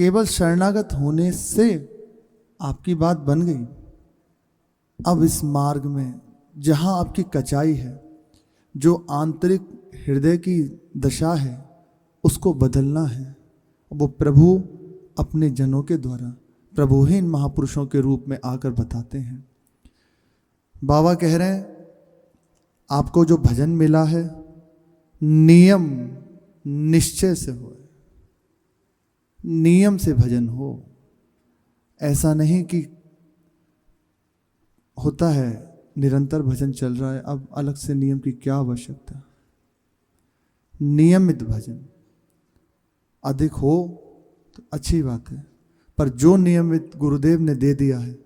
केवल शरणागत होने से आपकी बात बन गई। अब इस मार्ग में जहाँ आपकी कचाई है, जो आंतरिक हृदय की दशा है, उसको बदलना है। वो प्रभु अपने जनों के द्वारा प्रभुहीन महापुरुषों के रूप में आकर बताते हैं। बाबा कह रहे हैं, आपको जो भजन मिला है नियम निश्चय से हो, नियम से भजन हो। ऐसा नहीं कि होता है निरंतर भजन चल रहा है, अब अलग से नियम की क्या आवश्यकता। नियमित भजन अधिक हो तो अच्छी बात है, पर जो नियमित गुरुदेव ने दे दिया है,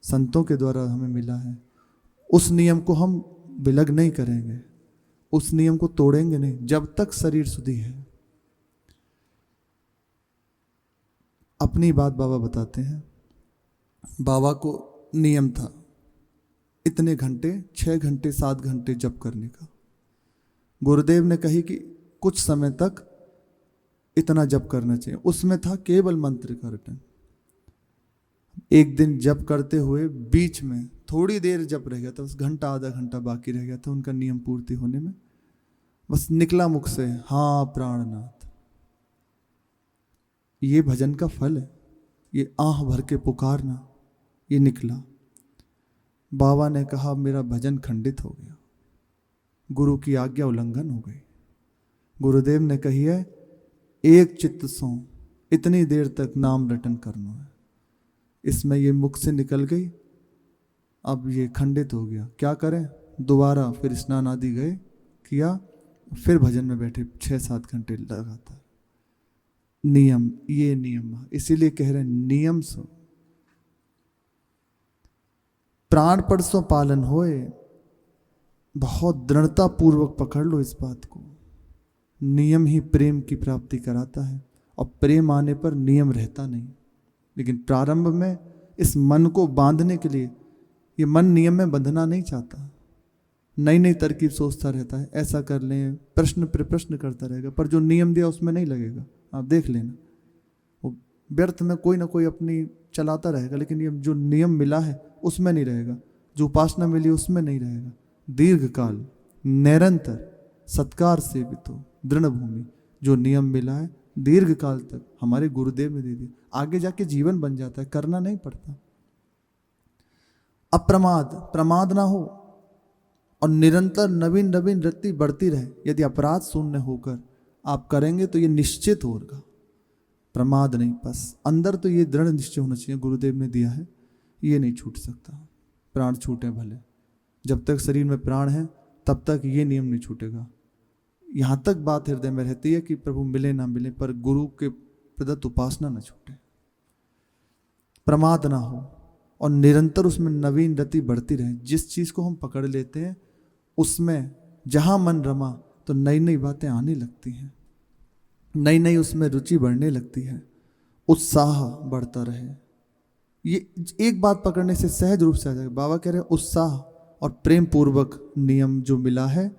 संतों के द्वारा हमें मिला है, उस नियम को हम विलग नहीं करेंगे, उस नियम को तोड़ेंगे नहीं जब तक शरीर सुधी है। अपनी बात बाबा बताते हैं। बाबा को नियम था इतने घंटे, 6 घंटे 7 घंटे जप करने का। गुरुदेव ने कही कि कुछ समय तक इतना जप करना चाहिए। उसमें था केवल मंत्र का रटन। एक दिन जप करते हुए बीच में थोड़ी देर जप रह गया था, बस घंटा आधा घंटा बाकी रह गया था उनका नियम पूर्ति होने में। बस निकला मुख से, हाँ प्राणनाथ। ये भजन का फल है, ये आह भर के पुकारना, ये निकला। बाबा ने कहा मेरा भजन खंडित हो गया, गुरु की आज्ञा उल्लंघन हो गई। गुरुदेव ने कही है, एक चित्त सो इतनी देर तक नाम रटन करना है। इसमें ये मुख से निकल गई, अब ये खंडित हो गया। क्या करें, दोबारा फिर स्नान आदि गए किया, फिर भजन में बैठे 6-7 घंटे लगातार। नियम, ये नियम, इसीलिए कह रहे हैं नियम सो प्राण पर सो पालन होए। बहुत दृढ़ता पूर्वक पकड़ लो इस बात को। नियम ही प्रेम की प्राप्ति कराता है, और प्रेम आने पर नियम रहता नहीं। लेकिन प्रारंभ में इस मन को बांधने के लिए, ये मन नियम में बंधना नहीं चाहता, नई नई तरकीब सोचता रहता है, ऐसा कर लें, प्रश्न पर प्रश्न करता रहेगा, पर जो नियम दिया उसमें नहीं लगेगा। आप देख लेना, वो व्यर्थ में कोई ना कोई अपनी चलाता रहेगा, लेकिन ये जो नियम मिला है उसमें नहीं रहेगा, जो उपासना मिली उसमें नहीं रहेगा। दीर्घ काल निरंतर सत्कार सेवित हो दृढ़ भूमि, जो नियम मिला है दीर्घ काल तक हमारे गुरुदेव ने दे दिया, आगे जाके जीवन बन जाता है, करना नहीं पड़ता। अप्रमाद, प्रमाद ना हो, और निरंतर नवीन नवीन वृत्ति बढ़ती रहे। यदि अपराध शून्य होकर आप करेंगे तो ये निश्चित होगा, प्रमाद नहीं। बस अंदर तो ये दृढ़ निश्चय होना चाहिए, गुरुदेव ने दिया है, ये नहीं छूट सकता। प्राण छूटे भले, जब तक शरीर में प्राण है तब तक ये नियम नहीं छूटेगा। यहाँ तक बात हृदय में रहती है कि प्रभु मिले ना मिले, पर गुरु के प्रदत्त उपासना न छूटे, प्रमाद ना हो, और निरंतर उसमें नवीन गति बढ़ती रहे। जिस चीज को हम पकड़ लेते हैं उसमें जहां मन रमा तो नई नई बातें आने लगती हैं, नई नई उसमें रुचि बढ़ने लगती है, उत्साह बढ़ता रहे। ये एक बात पकड़ने से सहज रूप से आ जाएगा। बाबा कह रहे हैं उत्साह और प्रेम पूर्वक नियम जो मिला है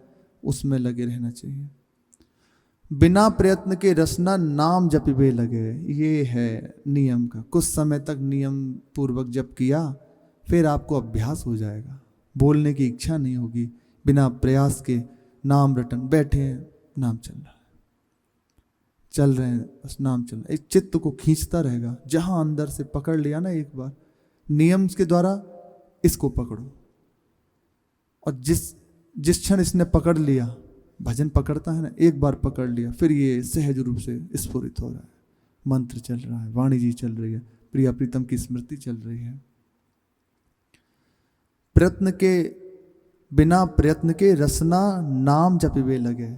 उसमें लगे रहना चाहिए। बिना प्रयत्न के रसना नाम जपिबे लगे, ये है नियम का। कुछ समय तक नियम पूर्वक जप किया, फिर आपको अभ्यास हो जाएगा, बोलने की इच्छा नहीं होगी। बिना प्रयास के नाम रटन, बैठे हैं नाम चल रहा है, चल रहे हैं बस नाम चल रहा है, एक चित्त को खींचता रहेगा। जहां अंदर से पकड़ लिया ना एक बार नियम के द्वारा, इसको पकड़ो, और जिस क्षण इसने पकड़ लिया, भजन पकड़ता है ना, एक बार पकड़ लिया फिर ये सहज रूप से स्फुरित हो रहा है। मंत्र चल रहा है, वाणी जी चल रही है, प्रिया प्रीतम की स्मृति चल रही है। प्रयत्न के, बिना प्रयत्न के रसना नाम जपिबे लगे,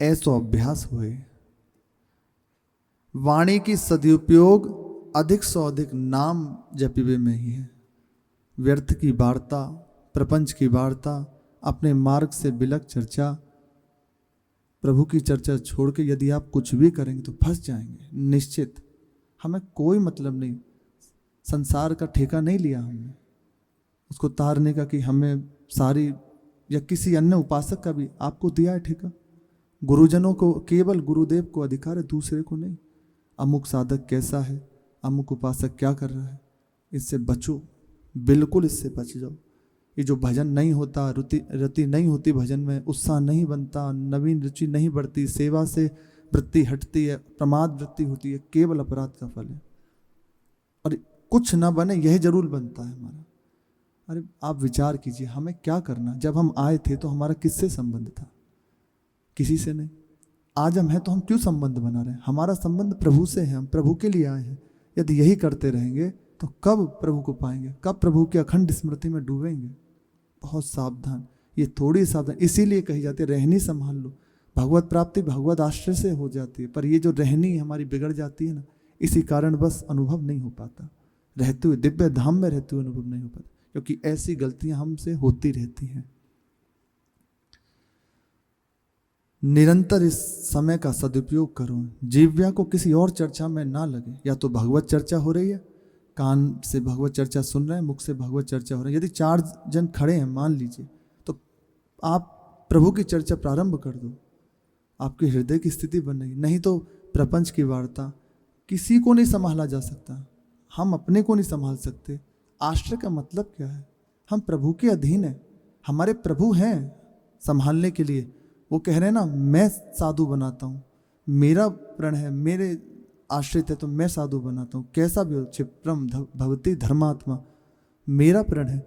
ऐसो अभ्यास हुए। वाणी की सदुपयोग अधिक से अधिक नाम जपिबे में ही है। व्यर्थ की वार्ता, प्रपंच की वार्ता, अपने मार्ग से बिलक चर्चा, प्रभु की चर्चा छोड़ के यदि आप कुछ भी करेंगे तो फंस जाएंगे निश्चित। हमें कोई मतलब नहीं, संसार का ठेका नहीं लिया हमने उसको तारने का, कि हमें सारी, या किसी अन्य उपासक का भी आपको दिया है ठेका। गुरुजनों को, केवल गुरुदेव को अधिकार है, दूसरे को नहीं। अमुक साधक कैसा है, अमुक उपासक क्या कर रहा है, इससे बचो, बिल्कुल इससे बच जाओ। ये जो भजन नहीं होता, रति नहीं होती भजन में, उत्साह नहीं बनता, नवीन रुचि नहीं बढ़ती, सेवा से वृत्ति हटती है, प्रमाद वृत्ति होती है, केवल अपराध का फल है। और कुछ ना बने यह जरूर बनता है हमारा। अरे आप विचार कीजिए, हमें क्या करना, जब हम आए थे तो हमारा किससे संबंध था? किसी से नहीं। आज हम हैं तो हम क्यों संबंध बना रहे हैं? हमारा संबंध प्रभु से है, हम प्रभु के लिए आए हैं। यदि यही करते रहेंगे तो कब प्रभु को पाएंगे, कब प्रभु की अखंड स्मृति में डूबेंगे? बहुत सावधान, ये थोड़ी सावधान, इसीलिए कही जाती है रहनी संभाल लो। भगवत प्राप्ति भगवत आश्रय से हो जाती है, पर ये जो रहनी हमारी बिगड़ जाती है ना, इसी कारण बस अनुभव नहीं हो पाता। रहते हुए, दिव्य धाम में रहते हुए अनुभव नहीं हो पाता, क्योंकि ऐसी गलतियां हमसे होती रहती हैं। निरंतर इस समय का सदुपयोग करो, जीव्या को किसी और चर्चा में ना लगे। या तो भगवत चर्चा हो रही है, कान से भगवत चर्चा सुन रहे हैं, मुख से भगवत चर्चा हो रही है, यदि 4 जन खड़े हैं मान लीजिए, तो आप प्रभु की चर्चा प्रारंभ कर दो, आपके हृदय की स्थिति बन रही। नहीं तो प्रपंच की वार्ता, किसी को नहीं संभाला जा सकता, हम अपने को नहीं संभाल सकते। आश्रय का मतलब क्या है? हम प्रभु के अधीन हैं, हमारे प्रभु हैं संभालने के लिए। वो कह रहे हैं ना, मैं साधु बनाता हूँ, मेरा प्रण है, मेरे आश्रित है तो मैं साधु बनाता हूँ, कैसा भी हो, क्षिप्रम भवति धर्मात्मा, मेरा प्रण है।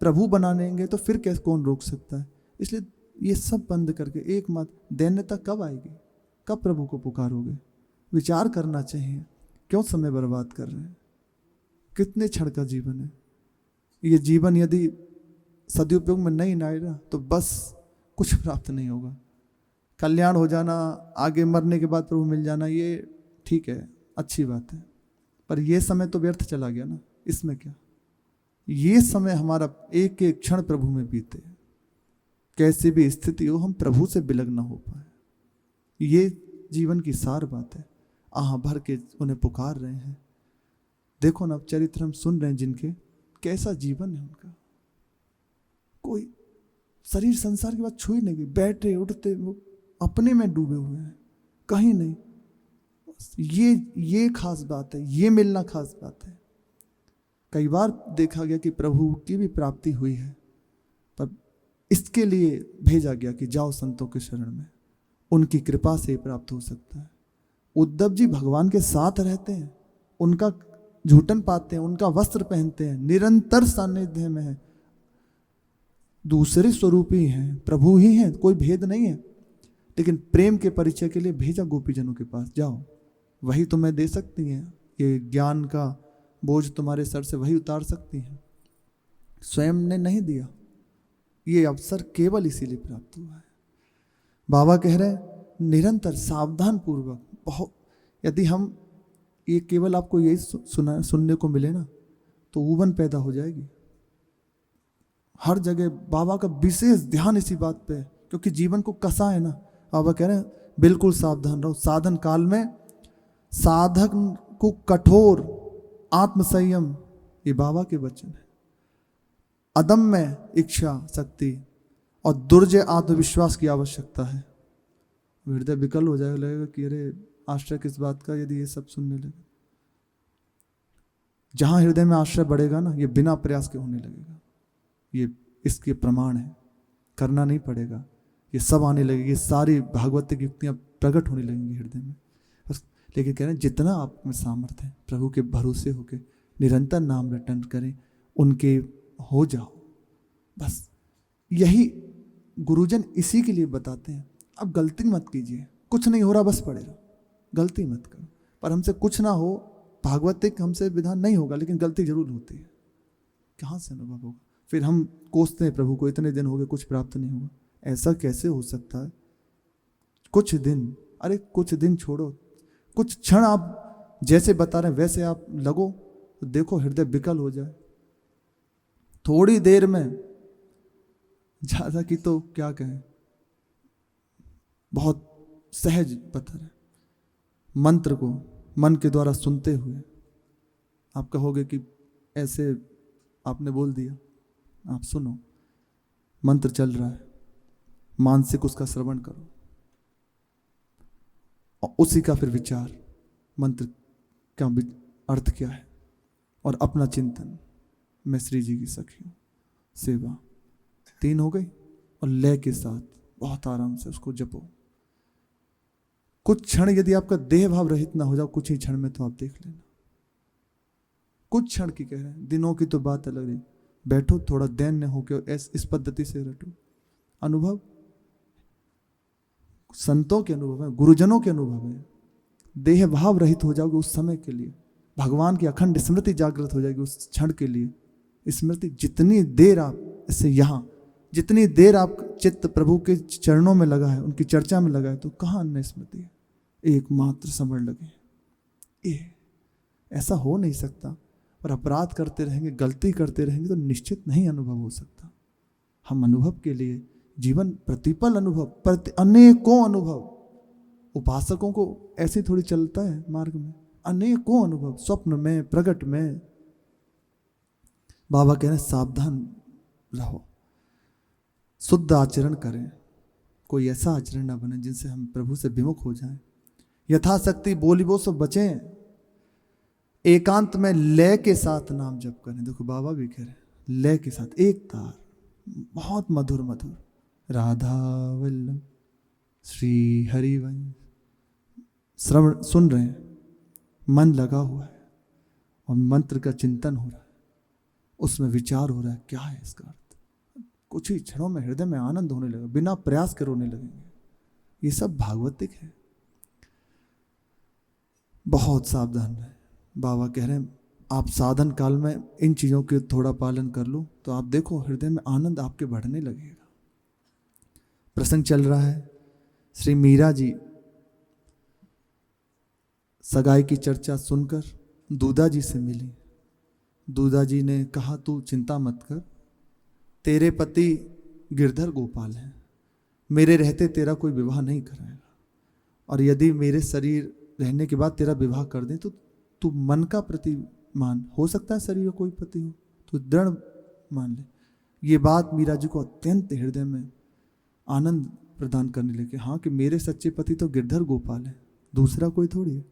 प्रभु बना लेंगे तो फिर कैसे, कौन रोक सकता है? इसलिए ये सब बंद करके एकमात्र दैन्यता कब आएगी, कब प्रभु को पुकारोगे? विचार करना चाहिए, क्यों समय बर्बाद कर रहे हैं? कितने क्षण का जीवन है ये जीवन, यदि सदुपयोग में नहीं आएगा तो बस कुछ प्राप्त नहीं होगा। कल्याण हो जाना, आगे मरने के बाद प्रभु मिल जाना, ये ठीक है, अच्छी बात है, पर ये समय तो व्यर्थ चला गया ना, इसमें क्या? ये समय हमारा एक एक क्षण प्रभु में बीते, कैसी भी स्थिति हो हम प्रभु से बिलग ना हो पाए, ये जीवन की सार बात है। आह भर के उन्हें पुकार रहे हैं। देखो ना, अब चरित्र हम सुन रहे हैं जिनके, कैसा जीवन है उनका। कोई शरीर संसार की बात छू ही नहीं गई, बैठे उठते वो अपने में डूबे हुए हैं, कहीं नहीं। ये खास बात है, ये मिलना खास बात है। कई बार देखा गया कि प्रभु की भी प्राप्ति हुई है, पर इसके लिए भेजा गया कि जाओ संतों के शरण में, उनकी कृपा से प्राप्त हो सकता है। उद्धव जी भगवान के साथ रहते हैं, उनका झूठन पाते हैं, उनका वस्त्र पहनते हैं, निरंतर सानिध्य में है, दूसरे स्वरूप ही हैं, प्रभु ही हैं, कोई भेद नहीं है। लेकिन प्रेम के परिचय के लिए भेजा गोपीजनों के पास, जाओ वही तुम्हें दे सकती हैं, ये ज्ञान का बोझ तुम्हारे सर से वही उतार सकती हैं, स्वयं ने नहीं दिया। ये अवसर केवल इसीलिए प्राप्त हुआ है। बाबा कह रहे हैं निरंतर सावधान पूर्वक, बहुत, यदि हम ये केवल आपको यही सुनने को मिले ना तो ऊबन पैदा हो जाएगी। हर जगह बाबा का विशेष ध्यान इसी बात पे है, क्योंकि जीवन को कसा है ना। बाबा कह रहे हैं बिल्कुल सावधान रहो, साधन काल में साधक को कठोर आत्मसंयम, ये बाबा के वचन है, अदम्य इच्छा शक्ति और दुर्जय आत्मविश्वास की आवश्यकता है। हृदय विकल हो जाएगा, लगेगा कि अरे आश्रय किस बात का, यदि ये सब सुनने लगे। जहां हृदय में आश्रय बढ़ेगा ना, ये बिना प्रयास के होने लगेगा, ये इसके प्रमाण है, करना नहीं पड़ेगा, ये सब आने लगेगी, ये सारी भागवत की युक्तियां प्रकट होने लगेंगी हृदय में। बस लेकिन कह रहे हैं जितना आप में सामर्थ्य है, प्रभु के भरोसे होके निरंतर नाम रटन करें, उनके हो जाओ। बस यही गुरुजन इसी के लिए बताते हैं। अब गलती मत कीजिए, कुछ नहीं हो रहा बस पड़े रहो, गलती मत करो। पर हमसे कुछ ना हो, भागवतिक हमसे विधान नहीं होगा, लेकिन गलती जरूर होती है, कहाँ से अनुभव होगा? फिर हम कोसते हैं प्रभु को, इतने दिन हो गए कुछ प्राप्त नहीं हुआ, ऐसा कैसे हो सकता है? कुछ दिन, अरे कुछ दिन छोड़ो, कुछ क्षण आप जैसे बता रहे हैं वैसे आप लगो, तो देखो हृदय विकल हो जाए थोड़ी देर में। ज्यादा की तो क्या कहें, बहुत सहज पत्थर है। मंत्र को मन के द्वारा सुनते हुए आप कहोगे कि ऐसे आपने बोल दिया, आप सुनो, मंत्र चल रहा है, मानसिक उसका श्रवण करो और उसी का फिर विचार, मंत्र का अर्थ क्या है, और अपना चिंतन। मैं श्री जी की सखी हूँ, सेवा, 3 हो गई। और लय के साथ बहुत आराम से उसको जपो। कुछ क्षण यदि आपका देह भाव रहित ना हो जाओ, कुछ ही क्षण में, तो आप देख लेना। कुछ क्षण की कह रहे हैं, दिनों की तो बात अलग है। बैठो थोड़ा दैन्य होकर इस पद्धति से रटो। अनुभव संतों के अनुभव है, गुरुजनों के अनुभव है। देह भाव रहित हो जाओगे उस समय के लिए, भगवान की अखंड स्मृति जागृत हो जाएगी उस क्षण के लिए। स्मृति जितनी देर आप इससे यहाँ, जितनी देर आप चित्त प्रभु के चरणों में लगा है, उनकी चर्चा में लगा है, तो कहाँ अन्य स्मृति है। एकमात्र समझ लगे, ये ऐसा हो नहीं सकता। और अपराध करते रहेंगे, गलती करते रहेंगे, तो निश्चित नहीं अनुभव हो सकता। हम अनुभव के लिए जीवन प्रतिपल अनुभव, अनेकों अनुभव। उपासकों को ऐसे थोड़ी चलता है मार्ग में, अनेकों अनुभव, स्वप्न में, प्रकट में। बाबा कह रहे हैं सावधान रहो, शुद्ध आचरण करें, कोई ऐसा आचरण ना बने जिनसे हम प्रभु से विमुख हो जाएं। यथाशक्ति बोलिबो से बचें, एकांत में लय के साथ नाम जप करें। देखो बाबा भी कह रहे हैं लय के साथ, एक तार, बहुत मधुर मधुर, राधा वल्लभ श्री हरिवंश, श्रवण सुन रहे हैं, मन लगा हुआ है और मंत्र का चिंतन हो रहा है, उसमें विचार हो रहा है क्या है इसका अर्थ। कुछ ही क्षणों में हृदय में आनंद होने लगा, बिना प्रयास के रोने लगेंगे। ये सब भागवतिक है। बहुत सावधान रहे। बाबा कह रहे हैं आप साधन काल में इन चीज़ों के थोड़ा पालन कर लो, तो आप देखो हृदय में आनंद आपके बढ़ने लगेगा। प्रसंग चल रहा है, श्री मीरा जी सगाई की चर्चा सुनकर दूधा जी से मिली। दूधा जी ने कहा तू चिंता मत कर, तेरे पति गिरधर गोपाल हैं, मेरे रहते तेरा कोई विवाह नहीं कराएगा, और यदि मेरे शरीर रहने के बाद तेरा विवाह कर दें तो तू मन का प्रतिमान, हो सकता है शरीर का कोई पति हो, तो दृढ़ मान ले। ये बात मीरा जी को अत्यंत हृदय में आनंद प्रदान करने लगे। हाँ कि मेरे सच्चे पति तो गिरधर गोपाल है, दूसरा कोई थोड़ी है।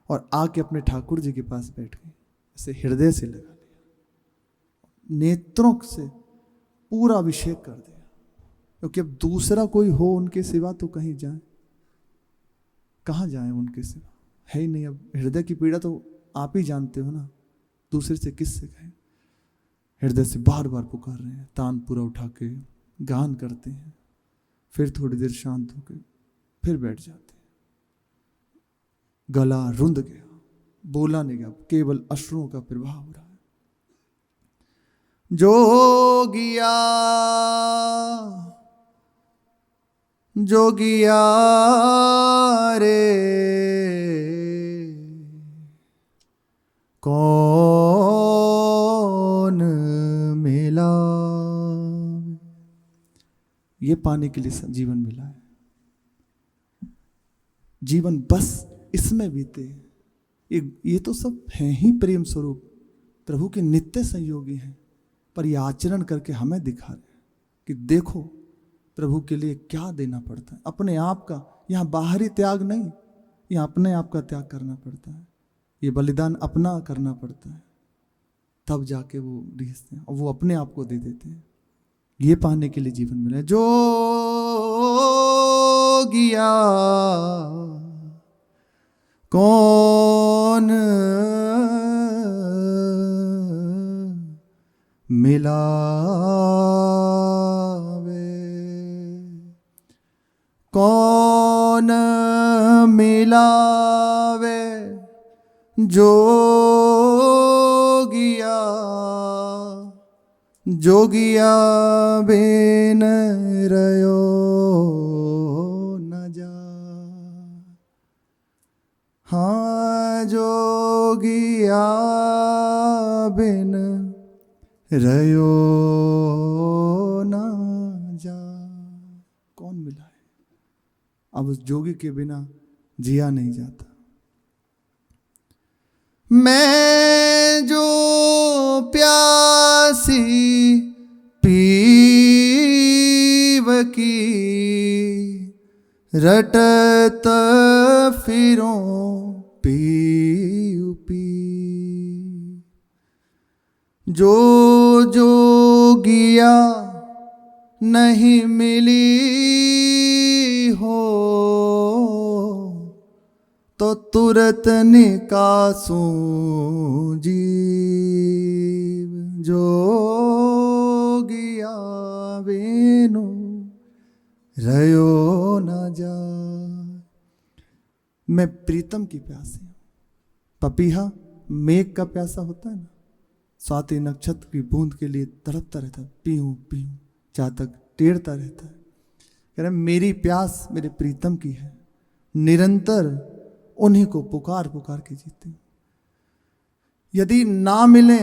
और आके अपने ठाकुर जी के पास बैठ गई, इसे हृदय से लगा लिया, नेत्रों से पूरा अभिषेक कर दिया, क्योंकि अब दूसरा कोई हो उनके सिवा तो कहीं जाए, कहाँ जाए उनके सिवा, है ही नहीं। अब हृदय की पीड़ा तो आप ही जानते हो ना, दूसरे से किससे कहें। हृदय से बार बार पुकार रहे हैं, तान पूरा उठा के गान करते हैं, फिर थोड़ी देर शांत होकर फिर बैठ जाते हैं। गला रुंध गया, बोला नहीं गया, केवल अश्रुओं का प्रवाह हो रहा है। जोगिया जोगिया रे कौन मिला, ये पाने के लिए जीवन मिला है। जीवन बस इसमें बीते। ये तो सब हैं ही प्रेम स्वरूप, प्रभु के नित्य संयोगी हैं, पर ये आचरण करके हमें दिखा रहे हैं कि देखो प्रभु के लिए क्या देना पड़ता है। अपने आप का, यहाँ बाहरी त्याग नहीं, यहाँ अपने आप का त्याग करना पड़ता है। ये बलिदान अपना करना पड़ता है, तब जाके वो रिश्ते हैं और वो अपने आप को दे देते हैं। ये पाने के लिए जीवन मिला। जो गया कौन मिलावे, कौन मिलावे, जोगिया जोगिया बिन रयो न जा। हाँ जोगिया बिन रयो न जा। कौन मिला है? अब उस जोगी के बिना जिया नहीं जाता। मैं जो प्यासी पीव की, रटत फिरों पीऊ जो जोगिया नहीं मिली हो तो तुरत निकासूं जीव। जोगिया बेनु रयो न जा। मैं प्रीतम की प्यासी हूँ। पपीहा मेघ का प्यासा होता है ना, स्वाति नक्षत्र की बूंद के लिए तड़पता रहता है, पीऊं पीऊं चातक टेरता रहता है। कह रहे मेरी प्यास मेरे प्रीतम की है, निरंतर उन्हीं को पुकार पुकार के जीते हूं। यदि ना मिले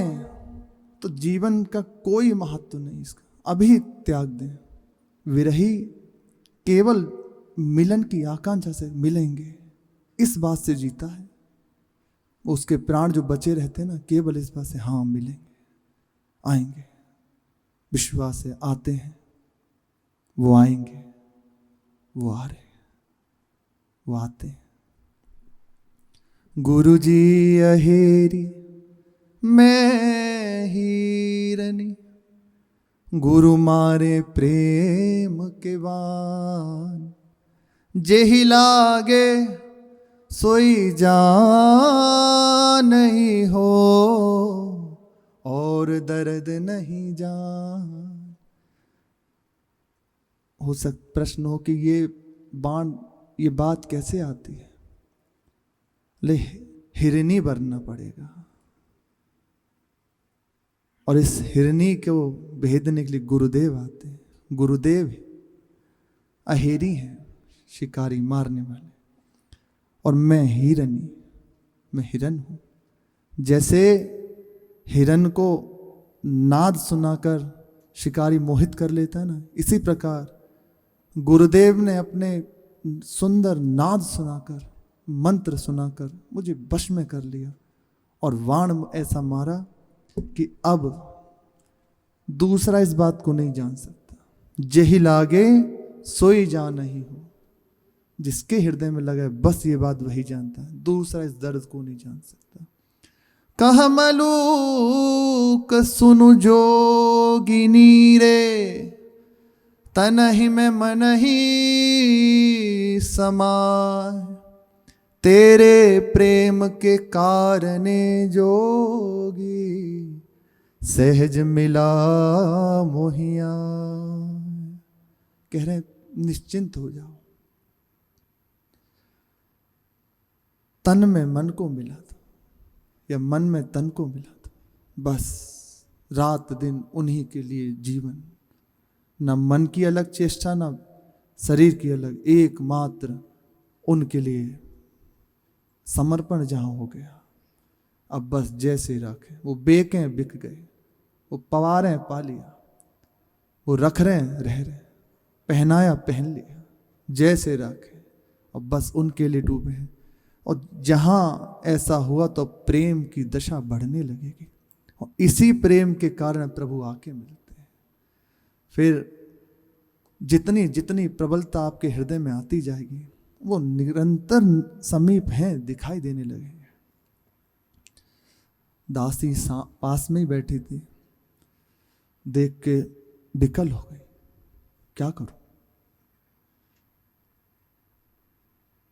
तो जीवन का कोई महत्व नहीं, इसका अभी त्याग दें। विरही केवल मिलन की आकांक्षा से मिलेंगे, इस बात से जीता है। उसके प्राण जो बचे रहते हैं ना, केवल इस बात से हाँ मिलेंगे, आएंगे, विश्वास से आते हैं, वो आएंगे, वो आ रहे, वो आते हैं। गुरु जी अहेरी मैं हीरनी, गुरु मारे प्रेम के बान। जेहि लागे सोई जान नहीं हो, और दर्द नहीं जान। हो सकता प्रश्न हो कि ये बात कैसे आती है? ले हिरनी बनना पड़ेगा, और इस हिरनी को भेदने के लिए गुरुदेव आते हैं। गुरुदेव अहेरी हैं, शिकारी मारने वाले, और मैं हिरनी, मैं हिरन हूं। जैसे हिरन को नाद सुनाकर शिकारी मोहित कर लेता है ना, इसी प्रकार गुरुदेव ने अपने सुंदर नाद सुनाकर, मंत्र सुनाकर मुझे वश में कर लिया, और वाण ऐसा मारा कि अब दूसरा इस बात को नहीं जान सकता। जेहि लागे सोई जा नहीं हो, जिसके हृदय में लगा बस ये बात वही जानता है, दूसरा इस दर्द को नहीं जान सकता। कह मलूक सुनु जोगिनी रे, तनहि में मनहि समाय। तेरे प्रेम के कारणे जोगी, सहज मिला मोहिया। कह रहे निश्चिंत हो जाओ, तन में मन को मिला था, या मन में तन को मिला था, बस रात दिन उन्हीं के लिए जीवन। न मन की अलग चेष्टा, न शरीर की अलग, एकमात्र उनके लिए समर्पण जहां हो गया। अब बस जैसे रखे, वो बेकें बिक गए, वो पवारें पा लिया, वो रख रहे रह रहे, पहनाया पहन लिया, जैसे रखे, अब बस उनके लिए डूबे हैं। और जहां ऐसा हुआ तो प्रेम की दशा बढ़ने लगेगी, और इसी प्रेम के कारण प्रभु आके मिलते हैं। फिर जितनी जितनी प्रबलता आपके हृदय में आती जाएगी, वो निरंतर समीप हैं, दिखाई देने लगेंगे। दासी पास में ही बैठी थी, देख के विकल हो गई, क्या करूं।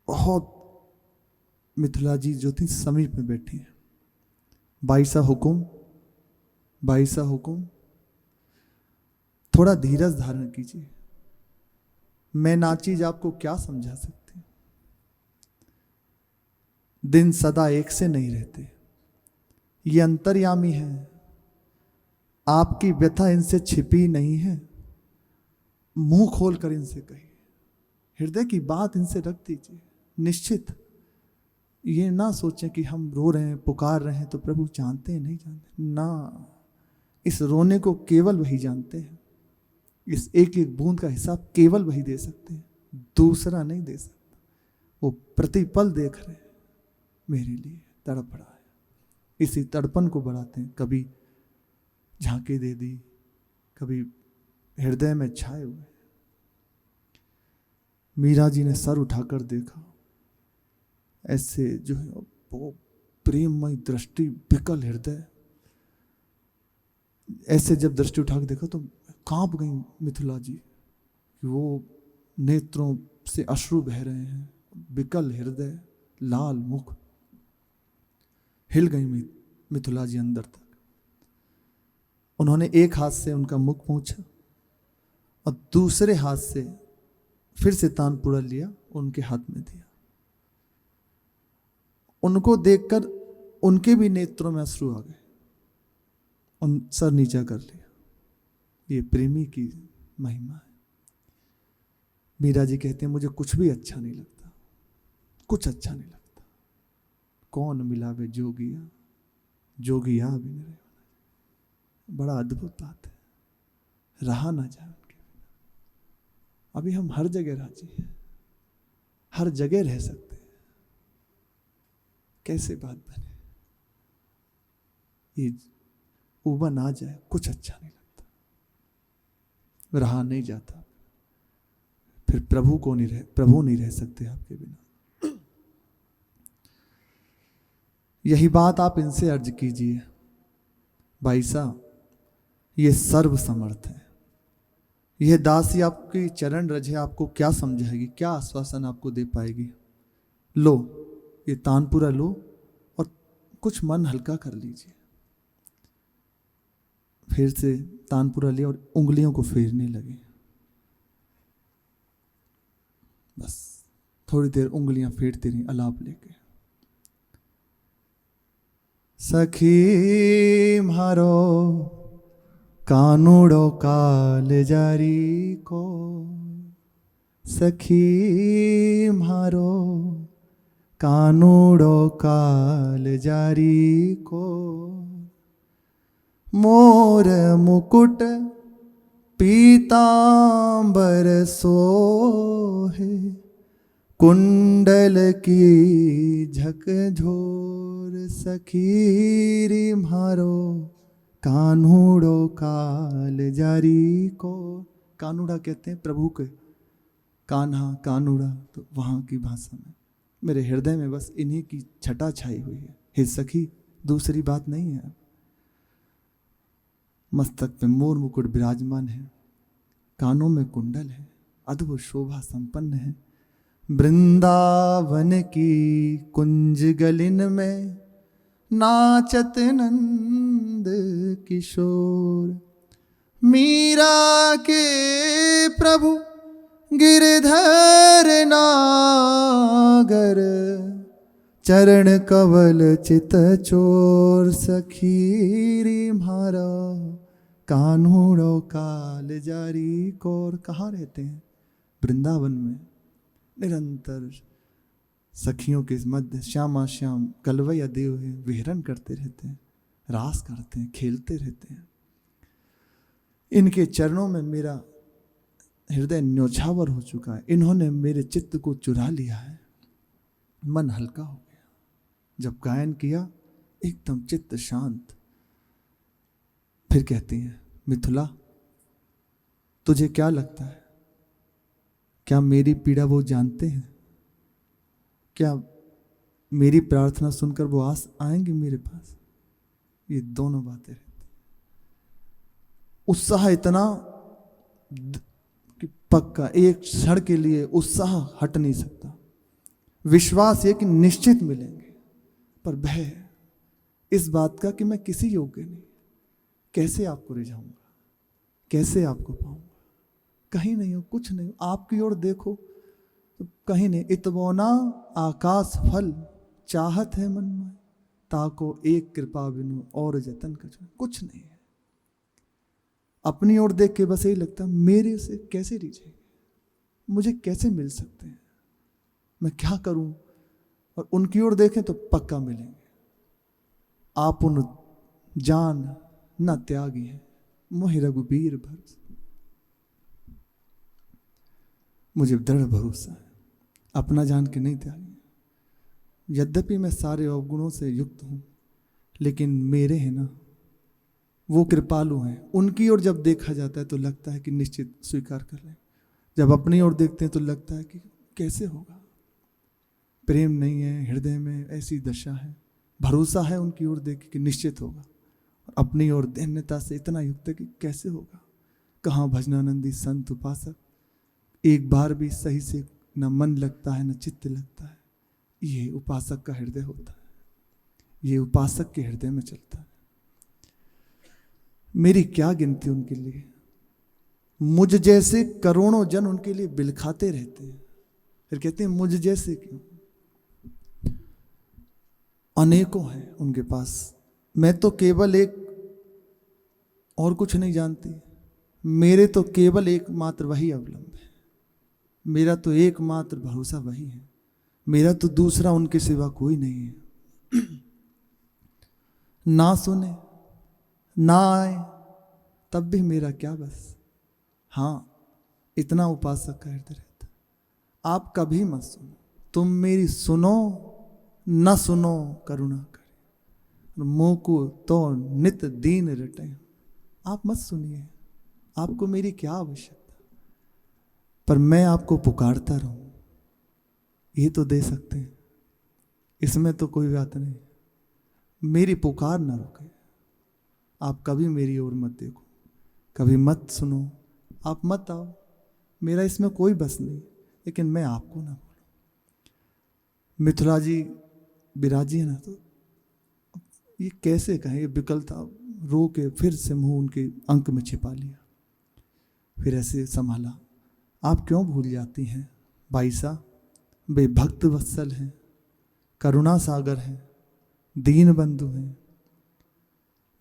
बहुत मिथिला जी जो थी समीप में बैठी हैं। बाईसा हुकुम, बाईसा हुकुम, थोड़ा धीरज धारण कीजिए। मैं नाचीज आपको क्या समझा सकती। दिन सदा एक से नहीं रहते, ये अंतर्यामी है। आपकी व्यथा इनसे छिपी नहीं है, मुंह खोलकर इनसे कहिए, हृदय की बात इनसे रख दीजिए। निश्चित ये ना सोचें कि हम रो रहे हैं, पुकार रहे हैं तो प्रभु जानते हैं, नहीं जानते ना। इस रोने को केवल वही जानते हैं, इस एक एक बूंद का हिसाब केवल वही दे सकते हैं, दूसरा नहीं दे सकता। वो प्रतिपल देख रहे हैं, मेरे लिए तड़प रहा है, इसी तड़पन को बढ़ाते हैं। कभी झांकी दे दी, कभी हृदय में छाए हुए। मीरा जी ने सर उठाकर देखा, ऐसे जो है वो प्रेममय दृष्टि, विकल हृदय, ऐसे जब दृष्टि उठा के देखा तो कांप गई मिथिला जी, वो नेत्रों से अश्रु बह रहे हैं, विकल हृदय, लाल मुख। हिल गई मिथिला जी अंदर तक। उन्होंने एक हाथ से उनका मुख पोंछा और दूसरे हाथ से फिर से तानपुरा लिया, उनके हाथ में दिया। उनको देखकर उनके भी नेत्रों में अश्रु आ गए। उन सर नीचा कर लिया। ये प्रेमी की महिमा है। मीरा जी कहते हैं मुझे कुछ भी अच्छा नहीं लगता, कुछ अच्छा नहीं लगता। कौन मिलावे जोगिया, जोगिया भी नहीं रहे। बड़ा अद्भुत बात है, रहा ना जाए उनके बिना। अभी हम हर जगह राजी हैं, हर जगह रह सकते हैं। कैसे बात बने, ये उबन आ जाए, कुछ अच्छा नहीं लगता, रहा नहीं जाता। फिर प्रभु नहीं रह सकते आपके बिना। यही बात आप इनसे अर्ज कीजिए, भाई साहब ये सर्व समर्थ है, यह दासी आपकी चरण रज है, आपको क्या समझाएगी, क्या आश्वासन आपको दे पाएगी। लो ये तानपुरा लो और कुछ मन हल्का कर लीजिए। फिर से तानपुरा लिया और उंगलियों को फेरने लगे। बस थोड़ी देर उंगलियां फेरती रही अलाप लेके। सखी मारो कानूड़ो काल जारी को, सखी मारो कानूड़ो काल जारी को। मोर मुकुट पीतांबर सोहे, कुंडल की झकझोर। सखीरी मारो कान्हूड़ो काल जारी को। कानूड़ा कहते हैं प्रभु के, कान्हा कानूड़ा तो वहाँ की भाषा में। मेरे हृदय में बस इन्हीं की छटा छाई हुई है, हे सखी, दूसरी बात नहीं है। मस्तक पे मोर मुकुट विराजमान है, कानों में कुंडल है, अद्भुत शोभा संपन्न है। वृंदावन की कुंज गलिन में नाचत नंद किशोर। मीरा के प्रभु गिरधर नागर, चरण कवल चित चोर। सखीरी मारा कान्हूड़ो काल जारी कोर। कहाँ रहते हैं? वृंदावन में निरंतर सखियों के मध्य श्यामा श्याम कलवैया देव हुए विहरण करते रहते हैं, रास करते हैं, खेलते रहते हैं। इनके चरणों में मेरा हृदय न्योछावर हो चुका है, इन्होंने मेरे चित्त को चुरा लिया है। मन हल्का हो गया जब गायन किया, एकदम चित्त शांत। फिर कहती हैं, मिथुला तुझे क्या लगता है, क्या मेरी पीड़ा वो जानते हैं? क्या मेरी प्रार्थना सुनकर वो आएंगे मेरे पास? ये दोनों बातें रहती। उत्साह इतना कि पक्का, एक क्षण के लिए उत्साह हट नहीं सकता। विश्वास ये कि निश्चित मिलेंगे, पर भय इस बात का कि मैं किसी योग्य नहीं, कैसे आपको रिझाऊंगा, कैसे आपको पाऊंगा। कहीं नहीं हो, कुछ नहीं हो, आपकी ओर देखो तो कहीं नहीं। इतवोना आकाश फल चाहत है मन में, ताको एक कृपा बिनु और जतन कछ। कुछ नहीं है। अपनी ओर देख के बस यही लगता, मेरे से कैसे रिझेंगे, मुझे कैसे मिल सकते हैं, मैं क्या करूं। और उनकी ओर देखें तो पक्का मिलेंगे। आप उन जान न त्यागी है, मोहि रघुबीर भरोसा। मुझे दृढ़ भरोसा है, अपना जान के नहीं त्यागी। यद्यपि मैं सारे अवगुणों से युक्त हूं, लेकिन मेरे हैं ना, वो कृपालु हैं। उनकी ओर जब देखा जाता है तो लगता है कि निश्चित स्वीकार कर लें। जब अपनी ओर देखते हैं तो लगता है कि कैसे होगा। प्रेम नहीं है हृदय में, ऐसी दशा है। भरोसा है उनकी ओर देख के निश्चित होगा। अपनी ओर दैन्यता से इतना युक्त है कि कैसे होगा। कहाँ भजनानंदी संत उपासक, एक बार भी सही से न मन लगता है न चित्त लगता है। ये उपासक का हृदय होता है, ये उपासक के हृदय में चलता है। मेरी क्या गिनती उनके लिए, मुझ जैसे करोड़ों जन उनके लिए बिलखाते रहते हैं, फिर कहते हैं मुझ जैसे क्यों। अनेकों हैं उनके पास, मैं तो केवल एक, और कुछ नहीं जानती। मेरे तो केवल एकमात्र वही अवलंब है, मेरा तो एकमात्र भरोसा वही है, मेरा तो दूसरा उनके सिवा कोई नहीं है। ना सुने ना आए तब भी मेरा क्या बस। हाँ, इतना उपासक का हृदय रहता। आप कभी मत सुनो, तुम मेरी सुनो न सुनो करुणा करे, मुँह को तो नित दीन रटे। आप मत सुनिए, आपको मेरी क्या आवश्यकता, पर मैं आपको पुकारता रहूं, ये तो दे सकते हैं, इसमें तो कोई बात नहीं। मेरी पुकार ना रुके, आप कभी मेरी ओर मत देखो, कभी मत सुनो, आप मत आओ, मेरा इसमें कोई बस नहीं, लेकिन मैं आपको ना बोलूं। मिथिला जी विराजी है ना, तो ये कैसे कहें, ये विकलता रो के फिर से मुंह उनके अंक में छिपा लिया, फिर ऐसे संभाला। आप क्यों भूल जाती हैं बाईसा, वे भक्त वत्सल हैं, करुणा सागर हैं, दीन बंधु हैं।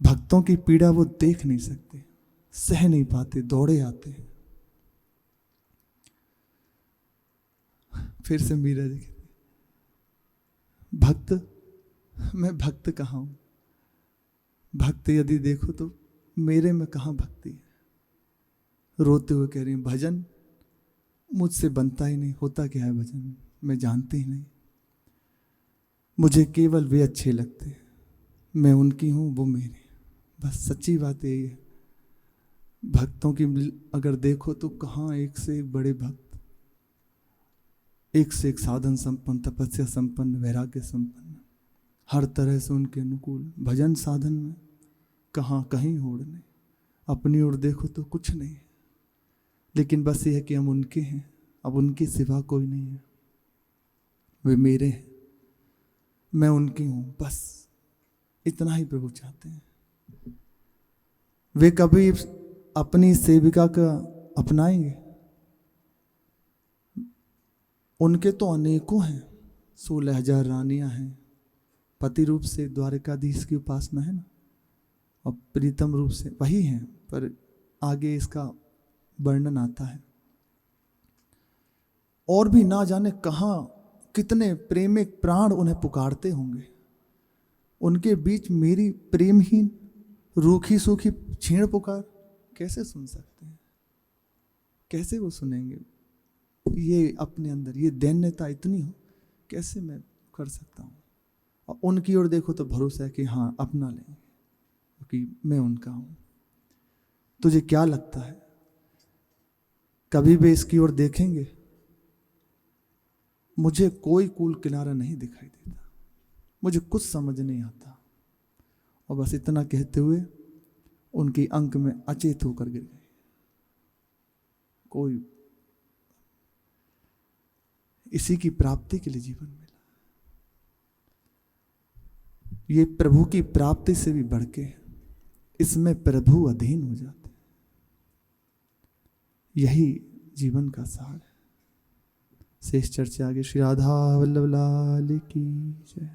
भक्तों की पीड़ा वो देख नहीं सकते, सह नहीं पाते, दौड़े आते हैं। फिर से मीरा जी कहते, भक्त, मैं भक्त कहाँ हूं, भक्त यदि देखो तो मेरे में कहाँ भक्ति है। रोते हुए कह रही हैं, भजन मुझसे बनता ही नहीं, होता क्या है भजन, मैं जानती ही नहीं। मुझे केवल वे अच्छे लगते हैं, मैं उनकी हूँ वो मेरे, बस सच्ची बात यही है। भक्तों की अगर देखो तो कहाँ एक से एक बड़े भक्त, एक से एक साधन संपन्न, तपस्या संपन्न, वैराग्य संपन्न, हर तरह से उनके अनुकूल। भजन साधन में कहाँ कहीं होड़ नहीं, अपनी ओर देखो तो कुछ नहीं है, लेकिन बस ये है कि हम उनके हैं, अब उनके सिवा कोई नहीं है, वे मेरे हैं, मैं उनकी हूं, बस इतना ही प्रभु चाहते हैं। वे कभी अपनी सेविका का अपनाएंगे, उनके तो अनेकों हैं, 16,000 रानियां हैं, पति रूप से द्वारकाधीश की उपासना है ना, और प्रीतम रूप से वही हैं, पर आगे इसका वर्णन आता है। और भी ना जाने कहाँ कितने प्रेमिक प्राण उन्हें पुकारते होंगे, उनके बीच मेरी प्रेमहीन रूखी सूखी छीण पुकार कैसे सुन सकते हैं, कैसे वो सुनेंगे। ये अपने अंदर ये दैन्यता इतनी हो, कैसे मैं कर सकता हूँ। और उनकी ओर देखो तो भरोसा है कि हाँ अपना लेंगे, क्योंकि मैं उनका हूँ। तुझे क्या लगता है कभी भी इसकी ओर देखेंगे? मुझे कोई कूल किनारा नहीं दिखाई देता, मुझे कुछ समझ नहीं आता। और बस इतना कहते हुए उनकी अंक में अचेत होकर गिर गए। कोई इसी की प्राप्ति के लिए जीवन मिला, ये प्रभु की प्राप्ति से भी बढ़ के इसमें प्रभु अधीन हो जाते, यही जीवन का सार है। शेष चर्चा आगे। श्री राधा वल्लभ लाल की जय।